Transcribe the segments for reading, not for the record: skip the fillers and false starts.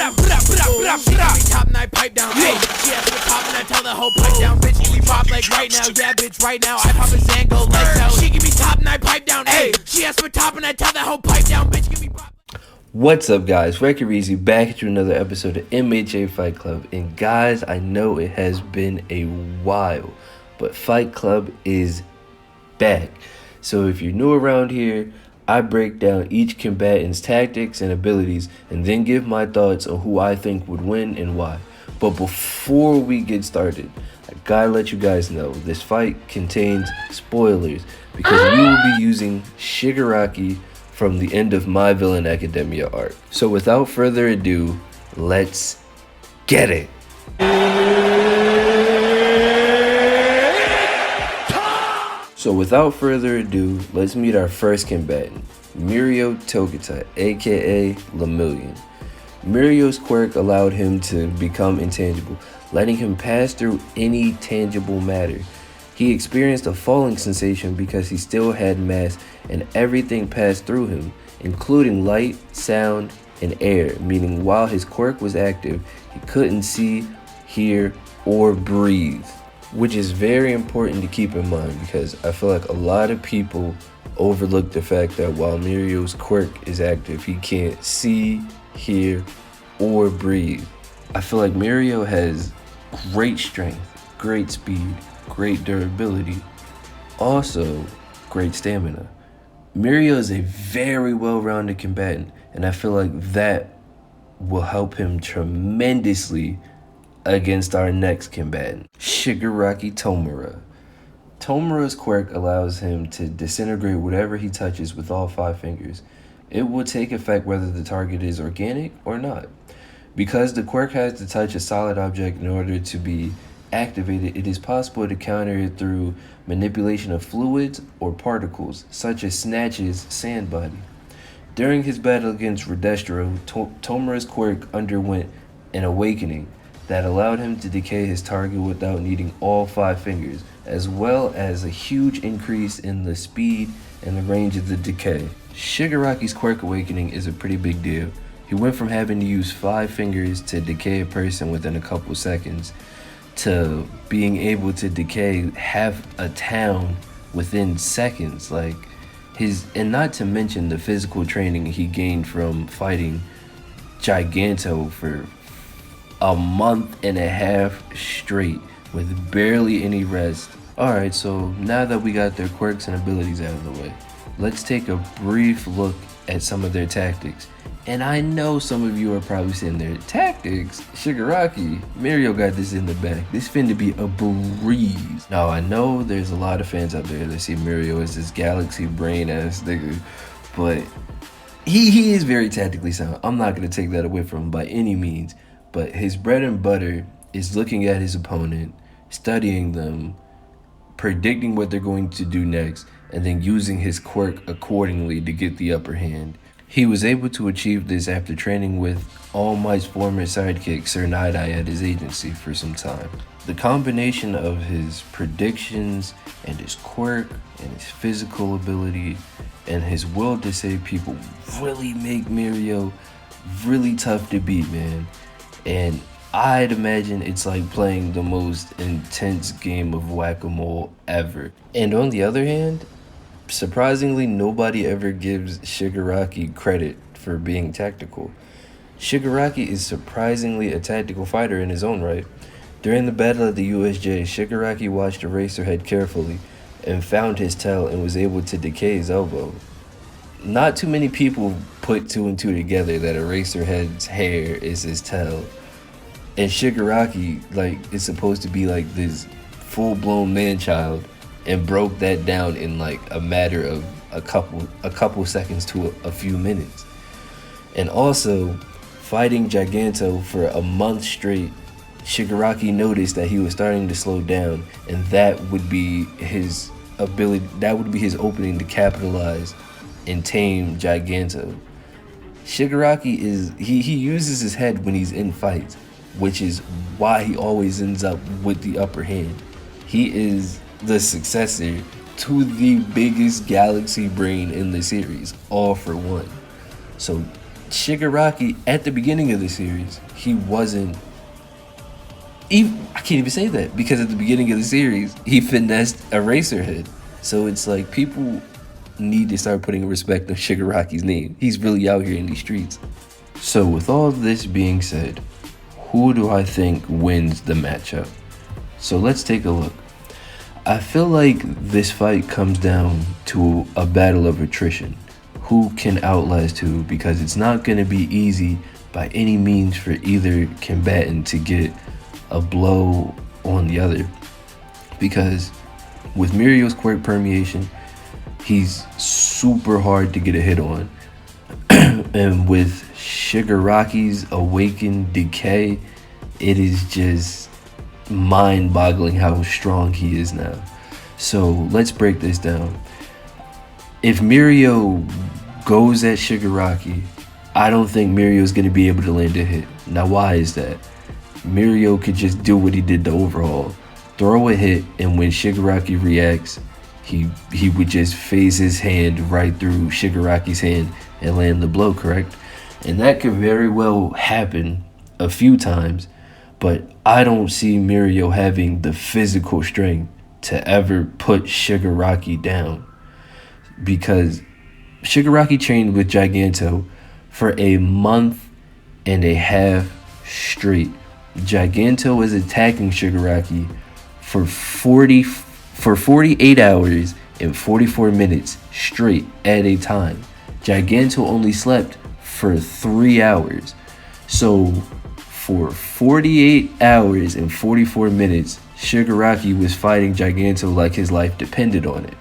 She give me top and I pipe down. Hey, she asked for top and I tell the whole pipe down. Bitch, give me pop like right now. Yeah, bitch, right now. I pop a Zango lights out. She give me top and I pipe down. Hey, she asked for top and I tell the whole pipe down. Bitch, give me pop. What's up, guys? Record Easy back at you another episode of MHA Fight Club. And guys, I know it has been a while, but Fight Club is back. So if you're new around here, I break down each combatant's tactics and abilities and then give my thoughts on who I think would win and why. But before we get started, I gotta let you guys know this fight contains spoilers because we will be using Shigaraki from the end of My Villain Academia arc. So without further ado, let's get it. So without further ado, let's meet our first combatant, Mirio Togata, aka Lemillion. Mirio's quirk allowed him to become intangible, letting him pass through any tangible matter. He experienced a falling sensation because he still had mass and everything passed through him, including light, sound, and air, meaning while his quirk was active, he couldn't see, hear, or breathe. Which is very important to keep in mind because I feel like a lot of people overlook the fact that while Mirio's quirk is active, he can't see, hear, or breathe. I feel like Mirio has great strength, great speed, great durability, also great stamina. Mirio is a very well-rounded combatant, and I feel like that will help him tremendously against our next combatant, Shigaraki Tomura. Tomura's quirk allows him to disintegrate whatever he touches with all 5 fingers. It will take effect whether the target is organic or not. Because the quirk has to touch a solid object in order to be activated, it is possible to counter it through manipulation of fluids or particles, such as Snatch's sand body. During his battle against Redestro, Tomura's quirk underwent an awakening that allowed him to decay his target without needing all 5 fingers, as well as a huge increase in the speed and the range of the decay. Shigaraki's quirk awakening is a pretty big deal. He went from having to use 5 fingers to decay a person within a couple seconds to being able to decay half a town within seconds. And not to mention the physical training he gained from fighting Giganto for a month and a half straight with barely any rest. Alright, so now that we got their quirks and abilities out of the way, let's take a brief look at some of their tactics. And I know some of you are probably saying their tactics, Shigaraki, Mirio got this in the bag. This finna be a breeze. Now I know there's a lot of fans out there that see Mirio as this galaxy brain ass nigga, but he is very tactically sound. I'm not gonna take that away from him by any means. But his bread and butter is looking at his opponent, studying them, predicting what they're going to do next, and then using his quirk accordingly to get the upper hand. He was able to achieve this after training with All Might's former sidekick, Sir Night-Eye, at his agency for some time. The combination of his predictions and his quirk and his physical ability and his will to save people really make Mirio really tough to beat, man. And I'd imagine it's like playing the most intense game of whack-a-mole ever. And on the other hand, surprisingly, nobody ever gives Shigaraki credit for being tactical. Shigaraki is surprisingly a tactical fighter in his own right. During the battle at the USJ, Shigaraki watched Eraserhead carefully and found his tail and was able to decay his elbow. Not too many people put 2 and 2 together that Eraserhead's hair is his tail. And Shigaraki, is supposed to be like this full-blown man-child and broke that down in a matter of a couple seconds to a few minutes. And also, fighting Giganto for a month straight, Shigaraki noticed that he was starting to slow down, and that would be his opening to capitalize and tame Giganto. Shigaraki he uses his head when he's in fights, which is why he always ends up with the upper hand. He is the successor to the biggest galaxy brain in the series, all for one. So Shigaraki, at the beginning of the series, he wasn't even, I can't even say that, because at the beginning of the series, he finessed Eraserhead. So it's like, people need to start putting respect on Shigaraki's name. He's really out here in these streets. So with all this being said, who do I think wins the matchup? So let's take a look. I feel like this fight comes down to a battle of attrition. Who can outlast who, because it's not going to be easy by any means for either combatant to get a blow on the other. Because with Mirio's quirk permeation, he's super hard to get a hit on. And with Shigaraki's awakened decay, it is just mind-boggling how strong he is now. So let's break this down. If Mirio goes at Shigaraki, I don't think Mirio's going to be able to land a hit. Now, why is that? Mirio could just do what he did to Overhaul. Throw a hit, and when Shigaraki reacts, he would just phase his hand right through Shigaraki's hand and land the blow, correct? And that could very well happen a few times, but I don't see Mirio having the physical strength to ever put Shigaraki down, because Shigaraki trained with Giganto for a month and a half straight. Giganto was attacking Shigaraki for 48 hours and 44 minutes straight at a time. Giganto only slept for 3 hours. So for 48 hours and 44 minutes, Shigaraki was fighting Giganto like his life depended on it.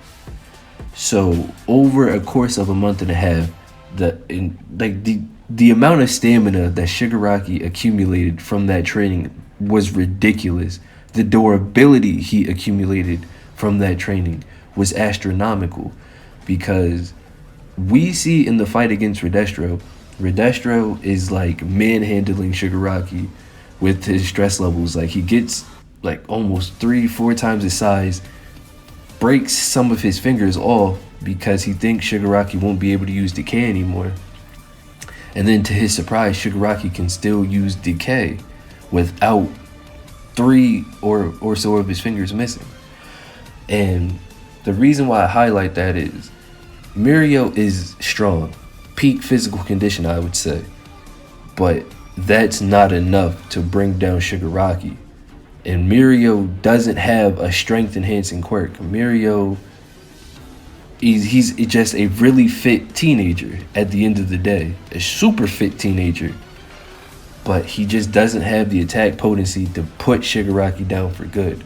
So over a course of a month and a half, the amount of stamina that Shigaraki accumulated from that training was ridiculous. The durability he accumulated from that training was astronomical, because we see in the fight against Redestro is like manhandling Shigaraki with his stress levels. Like, he gets like almost 3-4 times his size, breaks some of his fingers off because he thinks Shigaraki won't be able to use Decay anymore. And then to his surprise, Shigaraki can still use Decay without 3 or so of his fingers missing. And the reason why I highlight that is Mirio is strong, peak physical condition, I would say, but that's not enough to bring down Shigaraki. And Mirio doesn't have a strength enhancing quirk. Mirio, he's just a really fit teenager at the end of the day, a super fit teenager, but he just doesn't have the attack potency to put Shigaraki down for good.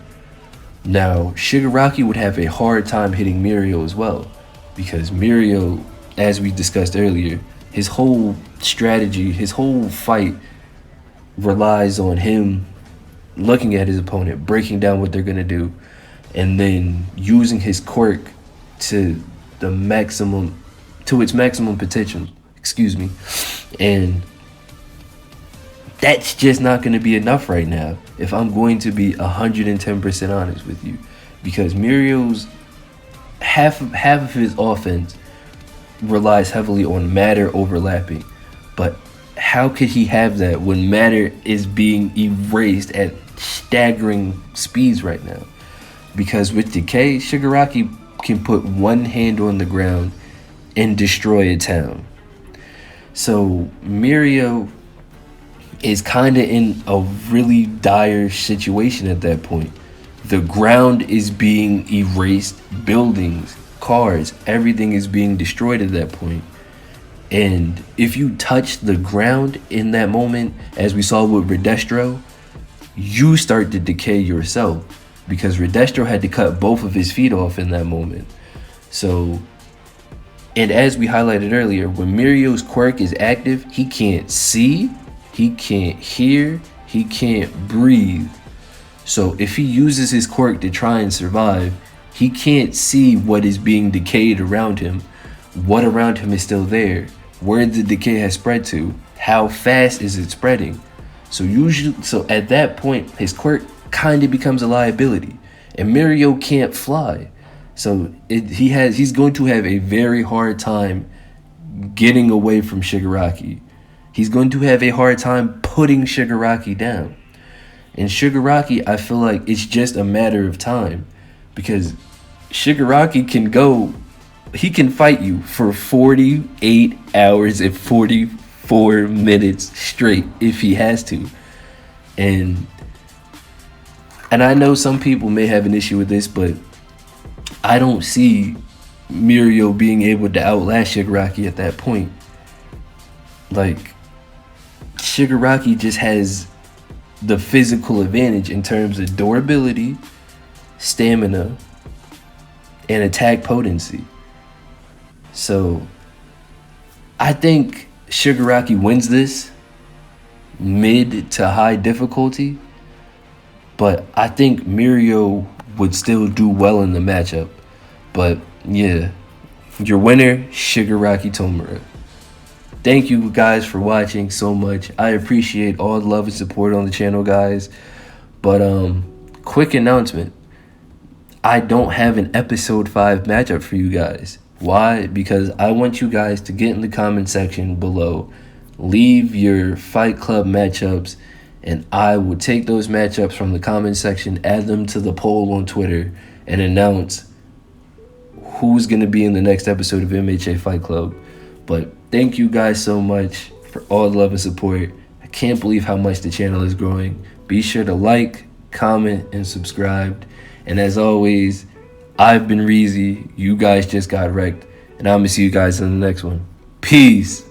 Now, Shigaraki would have a hard time hitting Mirio as well, because Mirio, as we discussed earlier, his whole strategy, his whole fight relies on him looking at his opponent, breaking down what they're going to do, and then using his quirk to its maximum potential, and that's just not going to be enough right now, if I'm going to be 110% honest with you, because Mirio's half of his offense relies heavily on matter overlapping. But how could he have that when matter is being erased at staggering speeds right now? Because with Decay, Shigaraki can put one hand on the ground and destroy a town. So Mirio is kind of in a really dire situation at that point. The ground is being erased, buildings, cars, everything is being destroyed at that point. And if you touch the ground in that moment, as we saw with Redestro, you start to decay yourself, because Redestro had to cut both of his feet off in that moment. So, and as we highlighted earlier, when Mirio's quirk is active, he can't see, he can't hear, he can't breathe. So if he uses his quirk to try and survive, he can't see what is being decayed around him, what around him is still there, where the decay has spread to, how fast is it spreading. So at that point, his quirk kind of becomes a liability, and Mirio can't fly. So he's going to have a very hard time getting away from Shigaraki, He's going to have a hard time putting Shigaraki down. And Shigaraki, I feel like it's just a matter of time, because Shigaraki he can fight you for 48 hours and 44 minutes straight if he has to. And I know some people may have an issue with this, but I don't see Mirio being able to outlast Shigaraki at that point. Like, Shigaraki just has the physical advantage in terms of durability, stamina, and attack potency. So I think Shigaraki wins this mid to high difficulty, but I think Mirio would still do well in the matchup. But yeah, your winner, Shigaraki Tomura. Thank you guys for watching so much. I appreciate all the love and support on the channel, guys. But quick announcement. I don't have an episode 5 matchup for you guys. Why? Because I want you guys to get in the comment section below, leave your Fight Club matchups, and I will take those matchups from the comment section, add them to the poll on Twitter, and announce who's going to be in the next episode of MHA Fight Club. But thank you guys so much for all the love and support. I can't believe how much the channel is growing. Be sure to like, comment, and subscribe. And as always, I've been Reezy. You guys just got wrecked. And I'm going to see you guys in the next one. Peace.